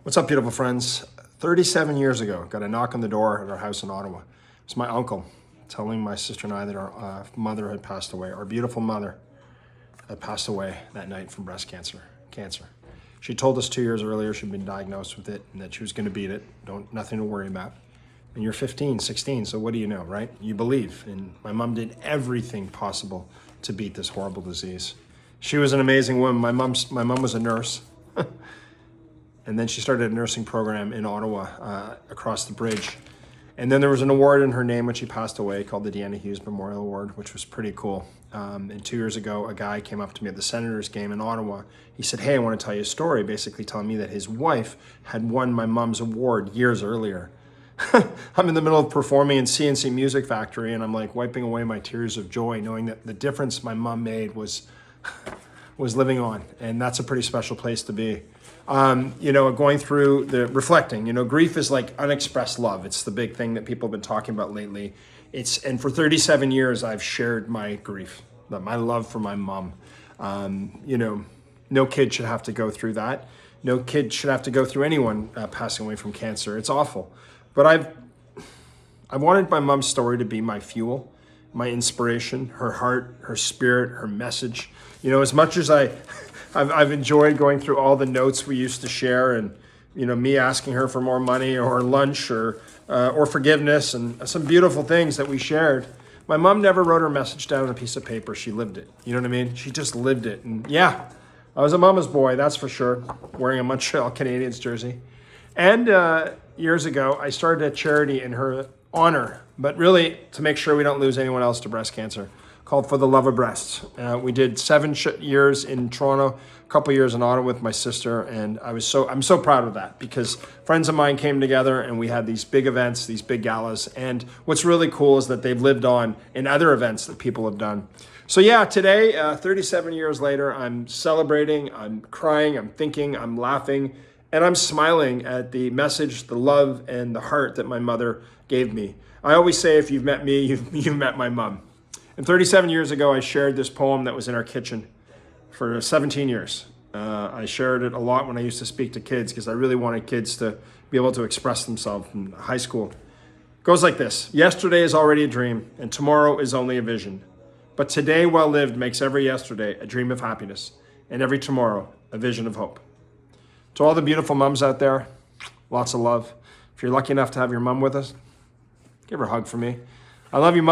What's up, beautiful friends? 37 years ago, got a knock on the door at our house in Ottawa. It's my uncle telling my sister and I that our mother had passed away. Our beautiful mother had passed away that night from breast cancer. She told us 2 years earlier she'd been diagnosed with it and that she was going to beat it. Nothing to worry about. And you're 15, 16, so what do you know, right? You believe. And my mom did everything possible to beat this horrible disease. She was an amazing woman. My mom was a nurse. And then she started a nursing program in Ottawa, across the bridge. And then there was an award in her name when she passed away called the Deanna Hughes Memorial Award, which was pretty cool. And 2 years ago, a guy came up to me at the Senators game in Ottawa. He said, "Hey, I want to tell you a story," basically telling me that his wife had won my mom's award years earlier. I'm in the middle of performing in CNC Music Factory, and I'm like wiping away my tears of joy, knowing that the difference my mom made was living on. And that's a pretty special place to be. Going through the reflecting, grief is like unexpressed love. It's the big thing that people have been talking about lately. And for 37 years, I've shared my grief, my love for my mom. No kid should have to go through that. No kid should have to go through anyone passing away from cancer. It's awful. But I wanted my mom's story to be my fuel, my inspiration, her heart, her spirit, her message. As much as I've enjoyed going through all the notes we used to share, and me asking her for more money or lunch or forgiveness and some beautiful things that we shared. My mom never wrote her message down on a piece of paper. She lived it. You know what I mean? She just lived it. And yeah, I was a mama's boy, that's for sure, wearing a Montreal Canadiens jersey. And years ago, I started a charity in her honor, but really to make sure we don't lose anyone else to breast cancer, called For the Love of Breasts. We did 7 years in Toronto, a couple years in Ottawa with my sister, and I'm so proud of that because friends of mine came together and we had these big events, these big galas, and what's really cool is that they've lived on in other events that people have done. So yeah, today, 37 years later, I'm celebrating, I'm crying, I'm thinking, I'm laughing, and I'm smiling at the message, the love, and the heart that my mother gave me. I always say, if you've met me, you've met my mom. And 37 years ago, I shared this poem that was in our kitchen for 17 years. I shared it a lot when I used to speak to kids because I really wanted kids to be able to express themselves in high school. It goes like this: yesterday is already a dream, and tomorrow is only a vision. But today, well lived, makes every yesterday a dream of happiness, and every tomorrow a vision of hope. To all the beautiful moms out there, lots of love. If you're lucky enough to have your mom with us, give her a hug for me. I love you, Mom.